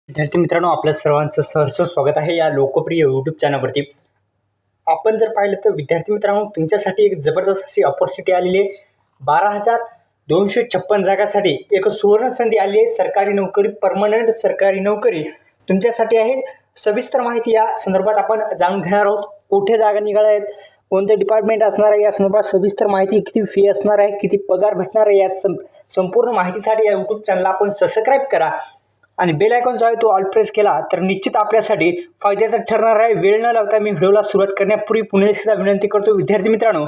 विद्यार्थी मित्रांनो, आपल्या सर्वांचं सहर्ष स्वागत आहे या लोकप्रिय यूट्यूब चॅनलवरती। आपण जर पाहिलं तर विद्यार्थी मित्रांनो, तुमच्यासाठी एक जबरदस्त अशी अपॉर्च्युनिटी आलेली आहे। 12,256 जागासाठी एक सुवर्ण संधी आली आहे। सरकारी नोकरी, परमनंट सरकारी नोकरी तुमच्यासाठी आहे। सविस्तर माहिती या संदर्भात आपण जाणून घेणार आहोत। कुठे जागा निघाल्या आहेत, कोणते डिपार्टमेंट असणार आहे, या संदर्भात सविस्तर माहिती, किती फी असणार आहे, किती पगार भेटणार आहे, या संपूर्ण माहितीसाठी या यूट्यूब चॅनलला आपण सबस्क्राइब करा आणि बेल आयकॉन जो आहे तो ऑल प्रेस केला तर निश्चित आपल्यासाठी फायद्याचं ठरणार आहे। वेळ न लावता मी व्हिडिओला सुरुवात करण्यापूर्वी पुन्हा एकदा विनंती करतो विद्यार्थी मित्रांनो,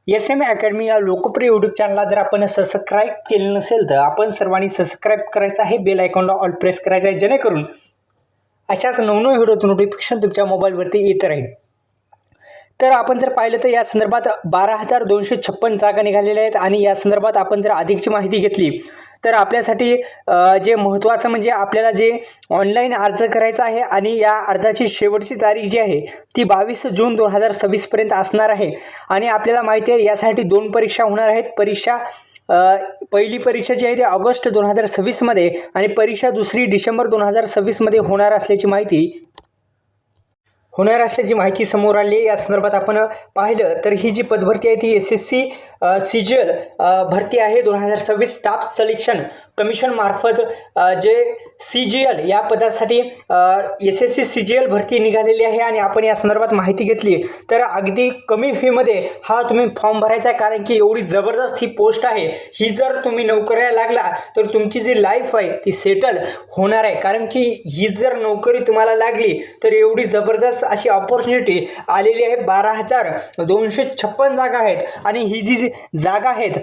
SM अकॅडमी या लोकप्रिय यूट्यूब चॅनलला जर आपण सबस्क्राइब केले नसेल तर आपण सर्वांनी सबस्क्राइब करायचं आहे, बेल आयकॉनला ऑल प्रेस करायचं आहे, जेणेकरून अशाच नवनवीन व्हिडिओचं नोटिफिकेशन तुमच्या मोबाईलवरती येत राहील। तर आपण जर पाहिलं तर या संदर्भात 12,256 जागा निघालेल्या आहेत आणि या संदर्भात आपण जर अधिकची माहिती घेतली तर आपल्यासाठी जे महत्त्वाचं म्हणजे आपल्याला जे ऑनलाईन अर्ज करायचा आहे आणि या अर्जाची शेवटची तारीख जी आहे ती 22 जून 2026 पर्यंत असणार आहे। आणि आपल्याला माहिती आहे यासाठी 2 परीक्षा होणार आहेत। परीक्षा पहिली परीक्षा जी आहे ती ऑगस्ट 2026 मध्ये आणि परीक्षा दुसरी डिसेंबर 2026 मध्ये होणार असल्याची माहिती समोर आली आहे। या संदर्भात आपण पाहिलं तर ही जी पदभरती आहे ती SSC CGL भरती आहे। 2026 स्टाफ सिलेक्शन कमिशन मार्फत जे CGL या पदासाठी SSC CGL भरती निघालेली आहे आणि आपण या संदर्भात माहिती घेतली तर अगदी कमी फीमध्ये हा तुम्ही फॉर्म भरायचा आहे, कारण की एवढी जबरदस्त ही पोस्ट आहे। ही जर तुम्ही नोकरीला लागला तर तुमची जी लाईफ आहे ती सेटल होणार आहे, कारण की ही जर नोकरी तुम्हाला लागली तर एवढी जबरदस्त अशी अपॉर्च्युनिटी आलेली आहे। 12,256 जागा आहेत आणि ही जी जागा आहेत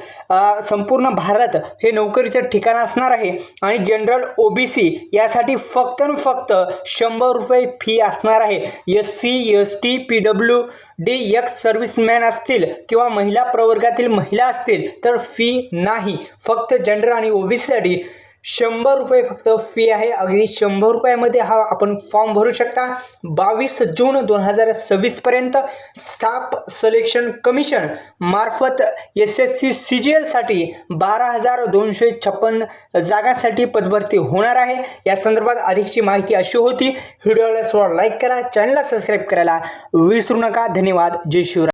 संपूर्ण भारत हे नोकरीचं ठिकाण असणार आहे आणि जनरल OBC यासाठी फक्त आणि फक्त 100 रुपये फी असणार आहे। SC ST PWD ex serviceman असतील किंवा महिला प्रवर्गातील महिला असतील तर फी नाही, फक्त जनरल आणि OBC साठी 100 रुपये फक्त फी आहे। अगदी 100 रुपयामध्ये हा आपण फॉर्म भरू शकता। 22 जून 2026 पर्यंत स्टाफ सिलेक्शन कमिशन मार्फत SSC CGL साठी 12,256 जागांसाठी पदभरती होणार आहे। या संदर्भात अधिकची माहिती अशी होती। व्हिडिओला लाईक करा, चॅनलला सबस्क्राइब करायला विसरू नका। धन्यवाद। जय शिवराय।